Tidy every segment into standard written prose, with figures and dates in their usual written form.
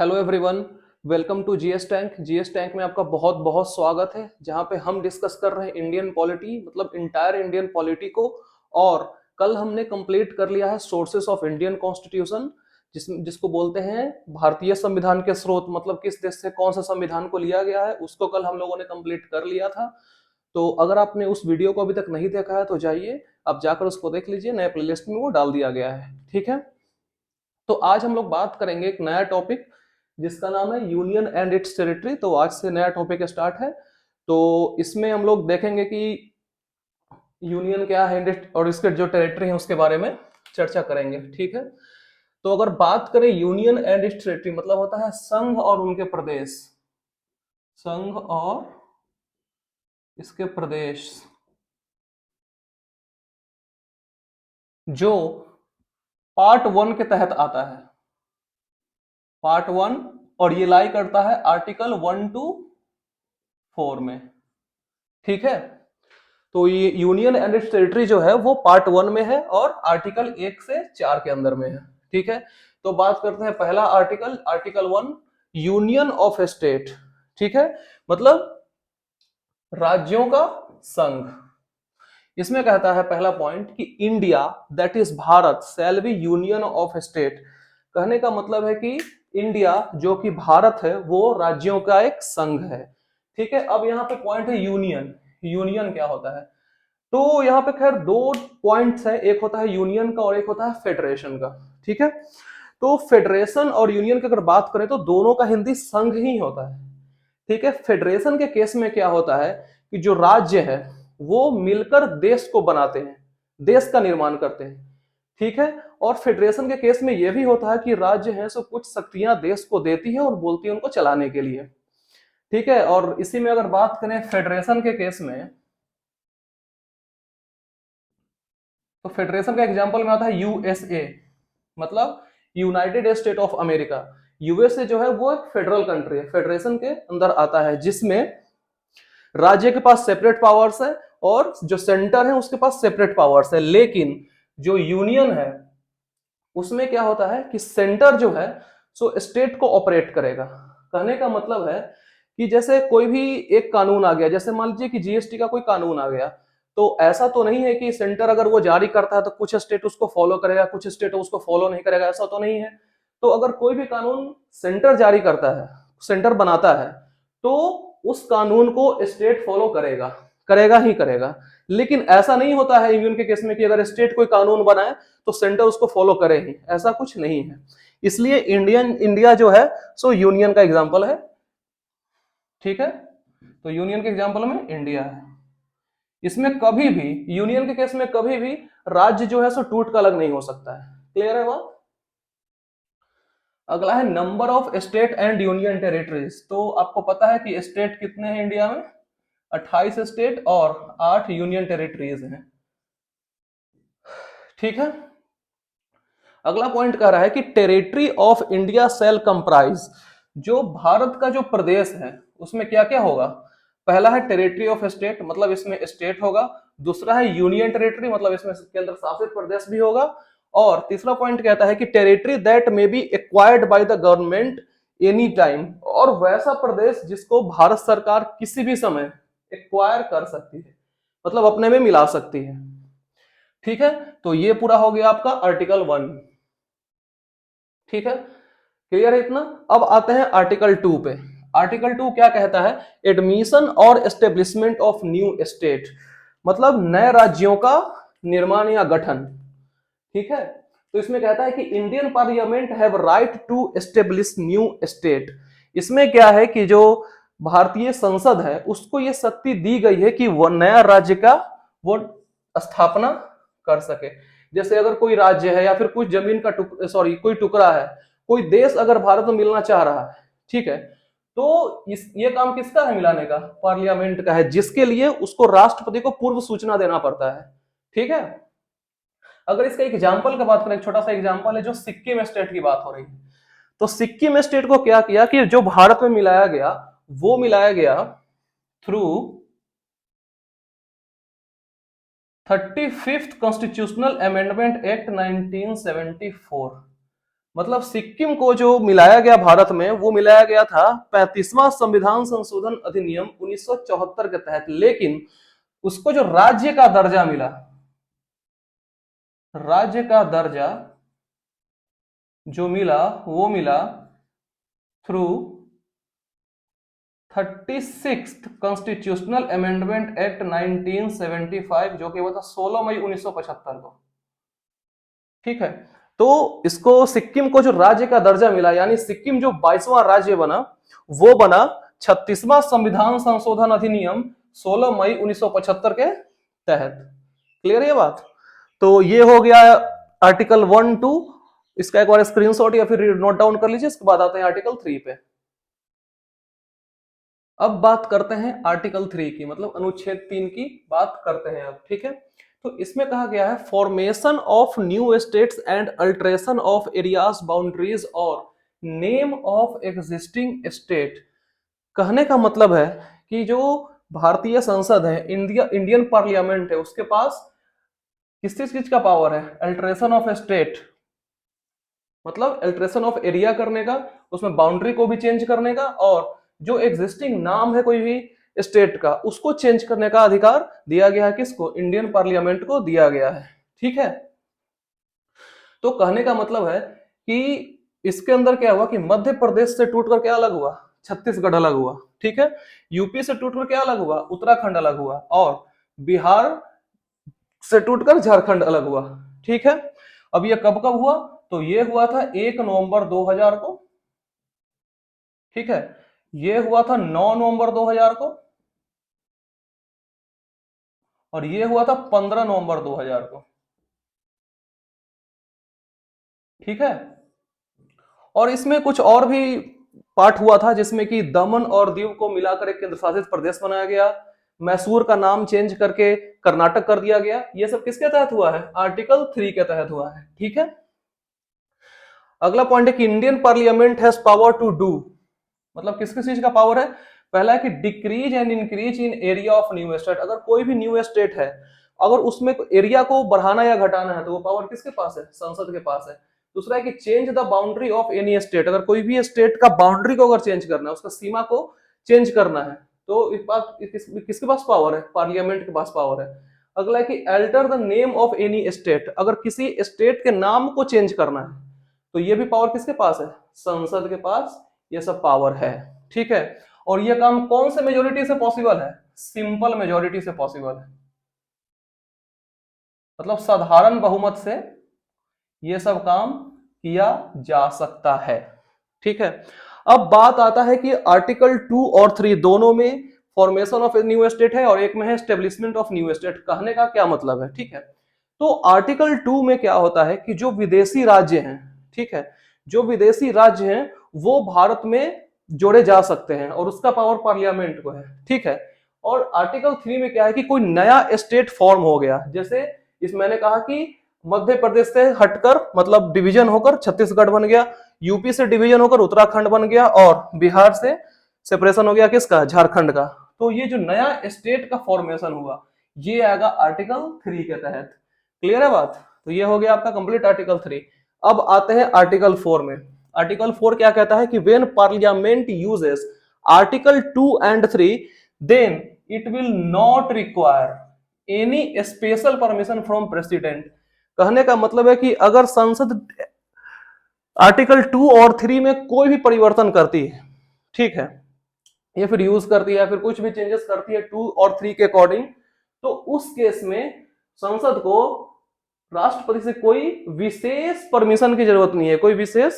Hello everyone, welcome to GS tank. GS tank में आपका बहुत बहुत स्वागत है, जहां पे हम डिस्कस कर रहे हैं इंडियन पॉलिटी, मतलब इंटायर इंडियन पॉलिटी को। और कल हमने कंप्लीट कर लिया है सोर्सेस ऑफ इंडियन कॉन्स्टिट्यूशन, जिसको बोलते हैं भारतीय संविधान के स्रोत, मतलब किस देश से कौन सा संविधान को लिया गया है, उसको कल हम लोगों ने कंप्लीट कर लिया था। तो अगर आपने उस वीडियो को अभी तक नहीं देखा है तो जाइए, आप जाकर उसको देख लीजिए, नए प्लेलिस्ट में वो डाल दिया गया है। ठीक है, तो आज हम लोग बात करेंगे एक नया टॉपिक जिसका नाम है यूनियन एंड इट्स टेरिटरी। तो आज से नया टॉपिक स्टार्ट है। तो इसमें हम लोग देखेंगे कि यूनियन क्या है और इसके जो टेरिटरी है उसके बारे में चर्चा करेंगे। ठीक है, तो अगर बात करें यूनियन एंड इट्स टेरिटरी, मतलब होता है संघ और उनके प्रदेश। संघ और इसके प्रदेश जो पार्ट वन के तहत आता है। पार्ट वन, और ये लाई करता है आर्टिकल 1 to 4 में। ठीक है, तो ये यूनियन एंड इट्स टेरिटरी जो है वो पार्ट वन में है और आर्टिकल 1 से 4 के अंदर में है। ठीक है, तो बात करते हैं पहला article, article 1, union of state. ठीक है, मतलब राज्यों का संघ। इसमें कहता है पहला पॉइंट कि India, that is Bharat, shall be union of state. कहने का मतलब है कि इंडिया जो कि भारत है वो राज्यों का एक संघ है। ठीक है, अब यहाँ पे पॉइंट है यूनियन। यूनियन क्या होता है? तो यहाँ पे खैर दो पॉइंट्स है, एक होता है यूनियन का और एक होता है फेडरेशन का। ठीक है, तो फेडरेशन और यूनियन की अगर बात करें तो दोनों का हिंदी संघ ही होता है। ठीक है, फेडरेशन के केस में क्या होता है कि जो राज्य है वो मिलकर देश को बनाते हैं, देश का निर्माण करते हैं। ठीक है, और फेडरेशन के केस में यह भी होता है कि राज्य है सो कुछ शक्तियां देश को देती है और बोलती है उनको चलाने के लिए। ठीक है, और इसी में अगर बात करें फेडरेशन के केस में, तो फेडरेशन का एग्जांपल में आता है यूएसए, मतलब United state of America. USA जो है वो एक फेडरल कंट्री है, फेडरेशन के अंदर आता है, जिसमें राज्य के पास सेपरेट पावर्स है और जो सेंटर है उसके पास सेपरेट पावर्स है। लेकिन जो यूनियन है उसमें क्या होता है कि सेंटर जो है सो स्टेट को ऑपरेट करेगा। कहने का मतलब है कि जैसे कोई भी एक कानून आ गया, जैसे मान लीजिए कि जीएसटी का कोई कानून आ गया, तो ऐसा तो नहीं है कि सेंटर अगर वो जारी करता है तो कुछ स्टेट उसको फॉलो करेगा, कुछ स्टेट उसको फॉलो नहीं करेगा, ऐसा तो नहीं है। तो अगर कोई भी कानून सेंटर जारी करता है, सेंटर बनाता है, तो उस कानून को स्टेट फॉलो करेगा, करेगा ही करेगा। लेकिन ऐसा नहीं होता है यूनियन के केस में कि अगर स्टेट कोई कानून बनाए तो सेंटर उसको फॉलो करे ही, ऐसा कुछ नहीं है। इसलिए इंडिया जो है सो यूनियन का एग्जाम्पल है। ठीक है, तो यूनियन के एग्जाम्पल में इंडिया है। इसमें कभी भी, यूनियन के केस में कभी भी राज्य जो है सो टूट का अलग नहीं हो सकता है। क्लियर है बात? अगला है number of state and union territories. तो आपको पता है कि स्टेट कितने हैं इंडिया में? 28 स्टेट और 8 यूनियन टेरिटरीज हैं। ठीक है, अगला पॉइंट कह रहा है कि territory of India shall comprise, जो भारत का जो प्रदेश है उसमें क्या क्या होगा? पहला है टेरिटरी ऑफ स्टेट, मतलब इसमें स्टेट होगा। दूसरा है यूनियन टेरिटरी, मतलब इसमें केंद्र शासित प्रदेश भी होगा। और तीसरा पॉइंट कहता है कि territory that may be acquired by the government any time, और वैसा प्रदेश जिसको भारत सरकार किसी भी समय एक्वायर कर सकती है, मतलब अपने में मिला सकती है। ठीक है, तो ये पूरा हो गया आपका आर्टिकल 1। ठीक है, क्लियर है इतना? अब आते हैं आर्टिकल 2 पे। आर्टिकल 2 क्या कहता है? एडमिशन और एस्टेब्लिशमेंट ऑफ न्यू स्टेट, मतलब नए राज्यों का निर्माण या गठन। ठीक है, तो इसमें कहता है कि Indian parliament have right to establish new state. इसमें क्या है कि जो भारतीय संसद है उसको ये शक्ति दी गई है कि वो नया राज्य का वो स्थापना कर सके। जैसे अगर कोई राज्य है या फिर कुछ जमीन का सॉरी कोई टुकड़ा है, कोई देश अगर भारत में मिलना चाह रहा है, ठीक है, तो ये काम किसका है मिलाने का? पार्लियामेंट का है, जिसके लिए उसको राष्ट्रपति को पूर्व सूचना देना पड़ता है। ठीक है, अगर इसका एग्जाम्पल का बात करें, एक छोटा सा एग्जाम्पल है, जो सिक्किम स्टेट की बात हो रही है, तो सिक्किम स्टेट को क्या किया कि जो भारत में मिलाया गया वो मिलाया गया through 35th constitutional amendment act 1974। मतलब सिक्किम को जो मिलाया गया भारत में, वो मिलाया गया था 35वां संविधान संशोधन अधिनियम 1974 के तहत, लेकिन उसको जो राज्य का दर्जा मिला, राज्य का दर्जा जो मिला वो मिला through 36th constitutional amendment act 1975, जो कि हुआ था 16 मई 1975 को। ठीक है, तो इसको सिक्किम को जो राज्य का दर्जा मिला, यानी सिक्किम जो 22वां राज्य बना, वो बना 36वां संविधान संशोधन अधिनियम 16 मई 1975 के तहत। क्लियर है ये बात? तो ये हो गया आर्टिकल 1-2, इसका एक बार स्क्रीनशॉट या फिर नोट डाउन कर लीजिए। इसके बाद आते हैं आर्टिकल 3 पे। अब बात करते हैं आर्टिकल 3 की, मतलब अनुच्छेद 3 की बात करते हैं अब। ठीक है, तो इसमें कहा गया है formation of new states and alteration of areas boundaries और नेम ऑफ एग्जिस्टिंग स्टेट। कहने का मतलब है कि जो भारतीय संसद है, इंडियन पार्लियामेंट है, उसके पास किस चीज का पावर है? अल्टरेशन ऑफ स्टेट, मतलब अल्टरेशन ऑफ एरिया करने का, उसमें बाउंड्री को भी चेंज करने का, और जो एग्जिस्टिंग नाम है कोई भी स्टेट का, उसको चेंज करने का अधिकार दिया गया है किसको? इंडियन पार्लियामेंट को दिया गया है। ठीक है, तो कहने का मतलब है कि इसके अंदर क्या हुआ कि मध्य प्रदेश से टूटकर क्या अलग हुआ? छत्तीसगढ़ अलग हुआ। ठीक है, यूपी से टूटकर क्या अलग हुआ? उत्तराखंड अलग हुआ, और बिहार से टूटकर झारखंड अलग हुआ। ठीक है, अब ये कब कब हुआ? तो ये हुआ था 1 नवंबर 2000 को। ठीक है, ये हुआ था 9 नवंबर 2000 को, और ये हुआ था 15 नवंबर 2000 को। ठीक है, और इसमें कुछ और भी पार्ट हुआ था, जिसमें कि दमन और दीव को मिलाकर एक केंद्र शासित प्रदेश बनाया गया, मैसूर का नाम चेंज करके कर्नाटक कर दिया गया। ये सब किसके तहत हुआ है? आर्टिकल 3 के तहत हुआ है। ठीक है, अगला पॉइंट है कि Indian parliament has power to do, मतलब किस किस चीज का पावर है? पहला है कि decrease and increase in area of new state. अगर कोई भी न्यू स्टेट है, अगर उसमें एरिया को बढ़ाना या घटाना है, तो वो पावर किसके पास है? संसद के पास है। दूसरा है कि change the boundary of any state. अगर कोई भी स्टेट का बाउंड्री को अगर चेंज करना है, उसका सीमा को चेंज करना है, तो इस बात किसके पास पावर है? पार्लियामेंट के पास पावर है। अगला है कि alter the name of any state. अगर किसी स्टेट के नाम को चेंज करना है, तो ये भी पावर किसके पास है? संसद के पास ये सब पावर है। ठीक है, और ये काम कौन से मेजोरिटी से पॉसिबल है? सिंपल मेजोरिटी से पॉसिबल है, मतलब साधारण बहुमत से ये सब काम किया जा सकता है। ठीक है, अब बात आता है कि आर्टिकल 2 और 3 दोनों में फॉर्मेशन ऑफ न्यू स्टेट है, और एक में है स्टेब्लिशमेंट ऑफ न्यू स्टेट। कहने का क्या मतलब है? ठीक है, तो आर्टिकल 2 में क्या होता है कि जो विदेशी राज्य हैं, ठीक है, जो विदेशी राज्य हैं वो भारत में जोड़े जा सकते हैं, और उसका पावर पार्लियामेंट को है। ठीक है, और आर्टिकल 3 में क्या है कि कोई नया स्टेट फॉर्म हो गया, जैसे इस मैंने कहा कि मध्य प्रदेश से हटकर, मतलब डिवीजन होकर छत्तीसगढ़ बन गया, यूपी से डिवीजन होकर उत्तराखंड बन गया, और बिहार से सेपरेशन हो गया किसका? झारखंड का। तो ये जो नया स्टेट का फॉर्मेशन हुआ, ये आएगा आर्टिकल 3 के तहत। क्लियर है बात? तो ये हो गया आपका कंप्लीट आर्टिकल 3। अब आते हैं आर्टिकल 4 में। आर्टिकल 4 क्या कहता है कि when parliament uses article 2 and 3 then it will not require any special permission from president. कहने का मतलब है कि अगर संसद आर्टिकल 2 और 3 में कोई भी परिवर्तन करती है, ठीक है, या फिर यूज करती है, या फिर कुछ भी चेंजेस करती है 2 और 3 के अकॉर्डिंग, तो उस केस में संसद को राष्ट्रपति से कोई विशेष परमिशन की जरूरत नहीं है, कोई विशेष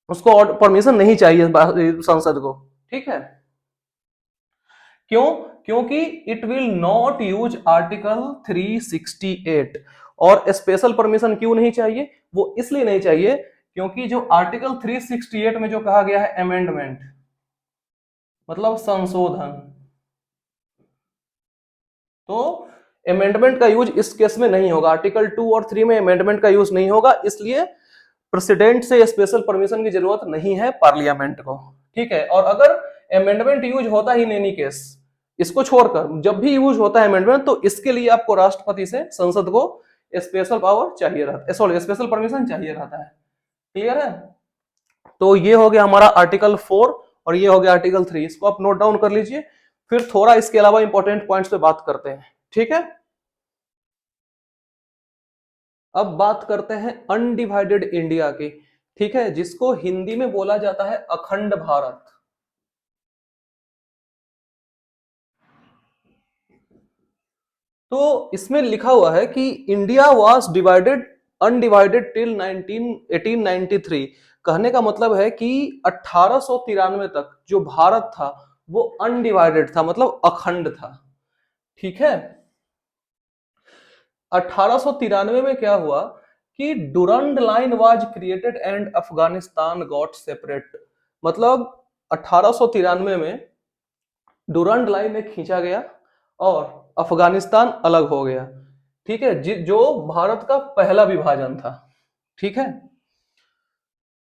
उसको परमिशन नहीं चाहिए संसद को। ठीक है, क्यों? क्योंकि it will not use article 368। और स्पेशल परमिशन क्यों नहीं चाहिए? वो इसलिए नहीं चाहिए क्योंकि जो आर्टिकल 368 में जो कहा गया है अमेंडमेंट, मतलब संशोधन, तो अमेंडमेंट का यूज इस केस में नहीं होगा। आर्टिकल 2 और 3 में अमेंडमेंट का यूज नहीं होगा, इसलिए प्रेसिडेंट से स्पेशल परमिशन की जरूरत नहीं है पार्लियामेंट को। ठीक है, और अगर अमेंडमेंट यूज होता ही नहीं केस, इसको छोड़कर जब भी यूज होता है अमेंडमेंट, तो इसके लिए आपको राष्ट्रपति से संसद को स्पेशल पावर चाहिए रहता है, सॉरी स्पेशल परमिशन चाहिए रहता है। क्लियर है? तो ये हो गया हमारा आर्टिकल 4 और ये हो गया आर्टिकल 3, इसको आप नोट डाउन कर लीजिए, फिर थोड़ा इसके अलावा इंपॉर्टेंट पॉइंट्स पे बात करते हैं। ठीक है, अब बात करते हैं अनडिवाइडेड इंडिया की। ठीक है, जिसको हिंदी में बोला जाता है अखंड भारत। तो इसमें लिखा हुआ है कि India was divided undivided till 1893। कहने का मतलब है कि 1893 तक जो भारत था वो अनडिवाइडेड था, मतलब अखंड था। ठीक है, 1893 में क्या हुआ कि Durand line was created and Afghanistan got separate. मतलब 1893 में डुरंड लाइन में खींचा गया और अफगानिस्तान अलग हो गया। ठीक है, जो भारत का पहला विभाजन था। ठीक है,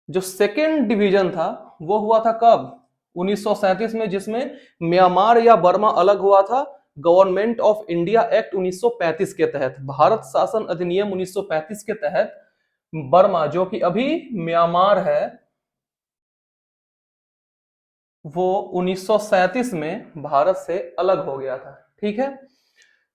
जो सेकेंड डिवीजन था वो हुआ था कब? 1937 में, जिसमें म्यांमार या बर्मा अलग हुआ था गवर्नमेंट ऑफ इंडिया एक्ट 1935 के तहत। भारत शासन अधिनियम 1935 के तहत बर्मा, जो कि अभी म्यांमार है, वो 1937 में भारत से अलग हो गया था। ठीक है,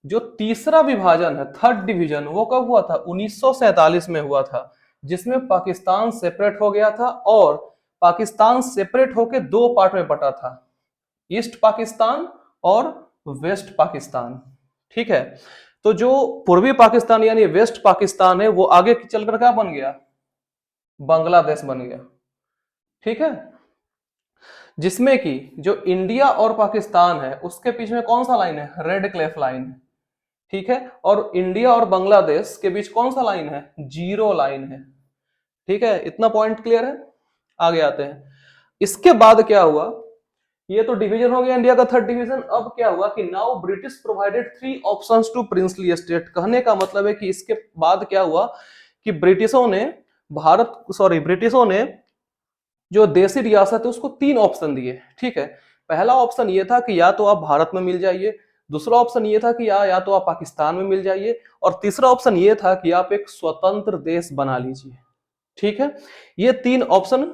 जो तीसरा विभाजन है, थर्ड डिवीजन, वो कब हुआ था? 1947 में हुआ था, जिसमें पाकिस्तान सेपरेट हो गया था और पाकिस्तान सेपरेट होकर दो पार्ट में बटा था, ईस्ट पाकिस्तान और वेस्ट पाकिस्तान। ठीक है, तो जो पूर्वी पाकिस्तान यानी वेस्ट पाकिस्तान है वो आगे चलकर क्या बन गया? बांग्लादेश बन गया। ठीक है, जिसमें कि जो इंडिया और पाकिस्तान है उसके बीच में कौन सा लाइन है? रेड क्लिफ लाइन है। ठीक है, और इंडिया और बांग्लादेश के बीच कौन सा लाइन है? जीरो लाइन है। ठीक है, इतना पॉइंट क्लियर है? आगे आते हैं। इसके बाद क्या हुआ? ये तो डिवीजन हो गया इंडिया का, थर्ड डिवीजन। अब क्या हुआ कि now British provided 3 options to princely state. कहने का मतलब है कि इसके बाद क्या हुआ कि ब्रिटिशों ने जो देसी रियासत है उसको 3 ऑप्शन दिए। ठीक है, पहला ऑप्शन ये था कि या तो आप भारत में मिल जाइए, दूसरा ऑप्शन ये था कि या तो आप पाकिस्तान में मिल जाइए, और तीसरा ऑप्शन ये था कि आप एक स्वतंत्र देश बना लीजिए। ठीक है, ये 3 ऑप्शन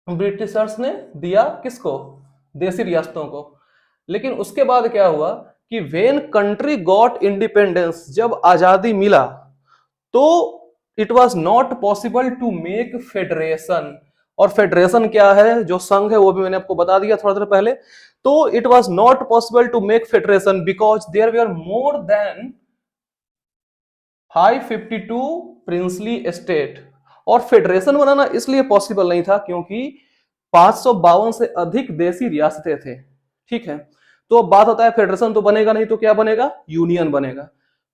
ब्रिटिशर्स ने दिया किसको? देसी रियासतों को। लेकिन उसके बाद क्या हुआ कि वेन कंट्री गॉट इंडिपेंडेंस, जब आजादी मिला, तो it was not possible to make federation. और फेडरेशन क्या है, जो संघ है, वो भी मैंने आपको बता दिया थोड़ा देर पहले। तो it was not possible to make federation because there were more than 552 princely state. और फेडरेशन बनाना इसलिए पॉसिबल नहीं था क्योंकि 552 से अधिक देसी रियासतें थे। ठीक है, तो अब बात होता है फेडरेशन तो बनेगा नहीं तो क्या बनेगा? यूनियन बनेगा।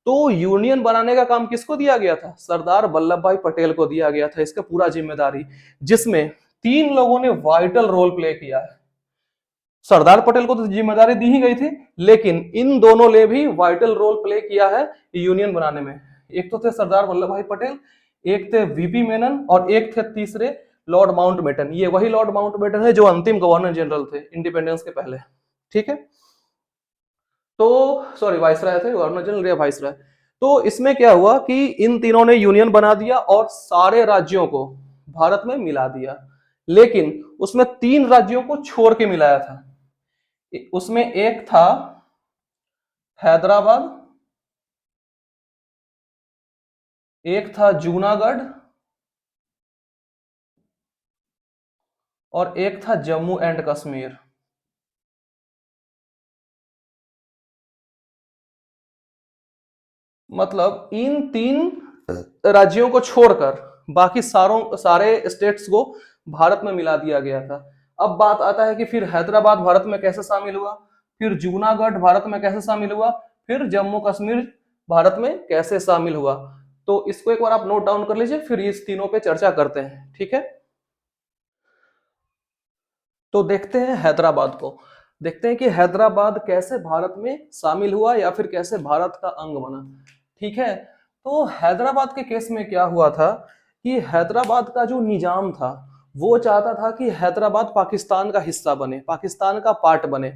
तो यूनियन बनाने का काम किसको दिया गया था? सरदार वल्लभ भाई पटेल को दिया गया था इसका पूरा जिम्मेदारी, जिसमें 3 लोगों ने वाइटल रोल प्ले किया है। सरदार पटेल को तो जिम्मेदारी दी ही गई थी, लेकिन इन दोनों ने भी वाइटल रोल प्ले किया है यूनियन बनाने में। एक तो थे सरदार वल्लभ भाई पटेल, एक थे वीपी मेनन, और एक थे तीसरे लॉर्ड माउंटबेटन। ये वही लॉर्ड माउंटबेटन है जो अंतिम गवर्नर जनरल थे इंडिपेंडेंस के पहले। ठीक है, तो सॉरी वाइसराय थे, गवर्नर जनरल या वाइसराय। तो इसमें क्या हुआ कि इन तीनों ने यूनियन बना दिया और सारे राज्यों को भारत में मिला दिया, लेकिन उसमें 3 राज्यों को छोड़ के मिलाया था। उसमें एक था हैदराबाद, एक था जूनागढ़, और एक था जम्मू एंड कश्मीर। मतलब इन 3 राज्यों को छोड़कर बाकी सारे स्टेट्स को भारत में मिला दिया गया था। अब बात आता है कि फिर हैदराबाद भारत में कैसे शामिल हुआ, फिर जूनागढ़ भारत में कैसे शामिल हुआ, फिर जम्मू कश्मीर भारत में कैसे शामिल हुआ। तो इसको एक बार आप नोट डाउन कर लीजिए, फिर इस तीनों पे चर्चा करते हैं। ठीक है, तो देखते हैं हैदराबाद को। देखते हैं कि हैदराबाद कैसे भारत में शामिल हुआ या फिर कैसे भारत का अंग बना। ठीक है, तो हैदराबाद के केस में क्या हुआ था कि हैदराबाद का जो निजाम था वो चाहता था कि हैदराबाद पाकिस्तान का हिस्सा बने, पाकिस्तान का पार्ट बने।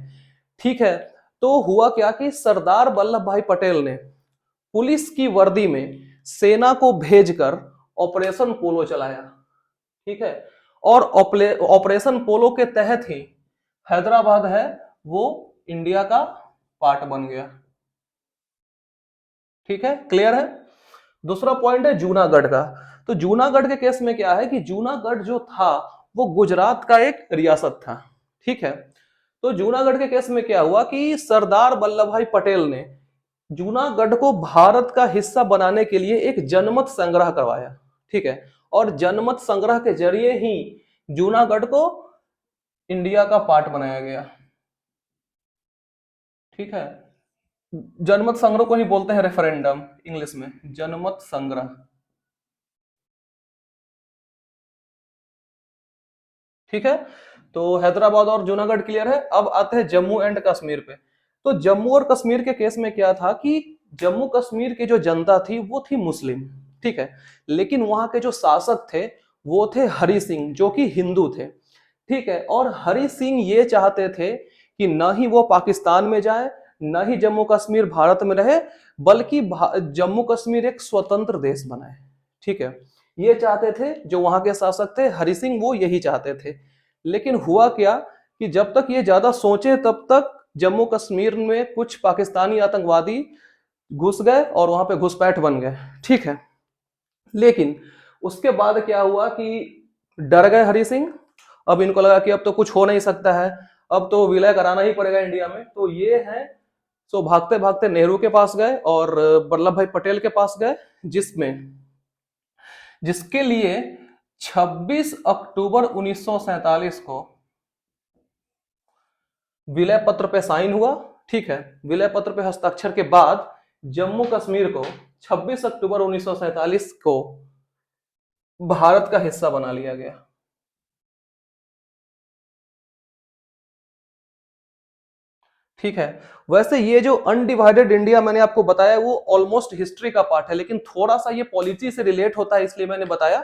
ठीक है, तो हुआ क्या कि सरदार वल्लभ भाई पटेल ने पुलिस की वर्दी में सेना को भेजकर ऑपरेशन पोलो चलाया। ठीक है। और ऑपरेशन पोलो के तहत ही हैदराबाद है वो इंडिया का पार्ट बन गया। ठीक है, क्लियर है। दूसरा पॉइंट है जूनागढ़ का। तो जूनागढ़ के केस में क्या है कि जूनागढ़ जो था वो गुजरात का एक रियासत था। ठीक है। तो जूनागढ़ के केस में क्या हुआ कि सरदार वल्लभ भाई पटेल ने जूनागढ़ को भारत का हिस्सा बनाने के लिए एक जनमत संग्रह करवाया। ठीक है। और जनमत संग्रह के जरिए ही जूनागढ़ को इंडिया का पार्ट बनाया गया। ठीक है। जनमत संग्रह को ही बोलते हैं रेफरेंडम इंग्लिश में, जनमत संग्रह। ठीक है। तो हैदराबाद और जूनागढ़ क्लियर है। अब आते हैं जम्मू एंड कश्मीर पे। तो जम्मू और कश्मीर के केस में क्या था कि जम्मू कश्मीर की जो जनता थी वो थी मुस्लिम। ठीक है। लेकिन वहां के जो शासक थे वो थे हरि सिंह, जो कि हिंदू थे। ठीक है। और हरि सिंह ये चाहते थे कि न ही वो पाकिस्तान में जाए, न ही जम्मू कश्मीर भारत में रहे, बल्कि जम्मू कश्मीर एक स्वतंत्र देश बनाए। ठीक है। ये चाहते थे जो वहां के शासक थे हरि सिंह, वो यही चाहते थे। लेकिन हुआ क्या कि जब तक ये ज्यादा सोचे तब तक जम्मू कश्मीर में कुछ पाकिस्तानी आतंकवादी घुस गए और वहां पे घुसपैठ बन गए। ठीक है। लेकिन उसके बाद क्या हुआ कि डर गए हरि सिंह। अब इनको लगा कि अब तो कुछ हो नहीं सकता है, अब तो विलय कराना ही पड़ेगा इंडिया में। तो ये है, सो भागते भागते नेहरू के पास गए और वल्लभ भाई पटेल के पास गए, जिसमें जिसके लिए 26 अक्टूबर 1947 को विलय पत्र पे साइन हुआ। ठीक है। विलय पत्र पे हस्ताक्षर के बाद जम्मू कश्मीर को 26 अक्टूबर 1947 को भारत का हिस्सा बना लिया गया। ठीक है। वैसे ये जो अनडिवाइडेड इंडिया मैंने आपको बताया वो ऑलमोस्ट हिस्ट्री का पार्ट है, लेकिन थोड़ा सा ये पॉलिटी से रिलेट होता है इसलिए मैंने बताया।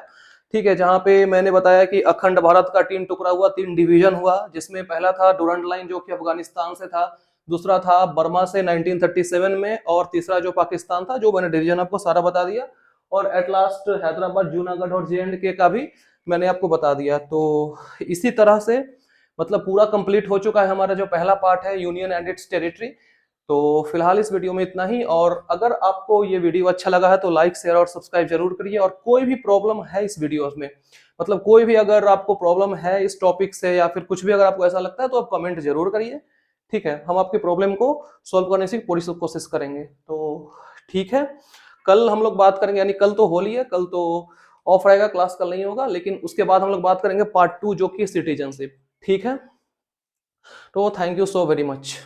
ठीक है। जहां पे मैंने बताया कि अखंड भारत का 3 टुकड़ा हुआ, 3 डिवीजन हुआ, जिसमें पहला था डुरंड लाइन जो कि अफगानिस्तान से था, दूसरा था बर्मा से 1937 में, और तीसरा जो पाकिस्तान था, जो मैंने डिवीजन आपको सारा बता दिया। और एट लास्ट हैदराबाद, जूनागढ़ और JNK का भी मैंने आपको बता दिया। तो इसी तरह से मतलब पूरा कंप्लीट हो चुका है हमारा जो पहला पार्ट है, यूनियन एंड इट्स टेरिटरी। तो फिलहाल इस वीडियो में इतना ही, और अगर आपको ये वीडियो अच्छा लगा है तो लाइक शेयर और सब्सक्राइब जरूर करिए। और कोई भी प्रॉब्लम है इस वीडियो में, मतलब कोई भी अगर आपको प्रॉब्लम है इस टॉपिक से या फिर कुछ भी अगर आपको ऐसा लगता है तो आप कमेंट जरूर करिए। ठीक है। हम आपकी प्रॉब्लम को सॉल्व करने की पूरी कोशिश करेंगे। तो ठीक है, कल हम लोग बात करेंगे, यानी कल तो होली है, कल तो ऑफ रहेगा, क्लास कल नहीं होगा, लेकिन उसके बाद हम लोग बात करेंगे पार्ट 2 जो कि सिटीजनशिप। ठीक है। तो thank you so very much.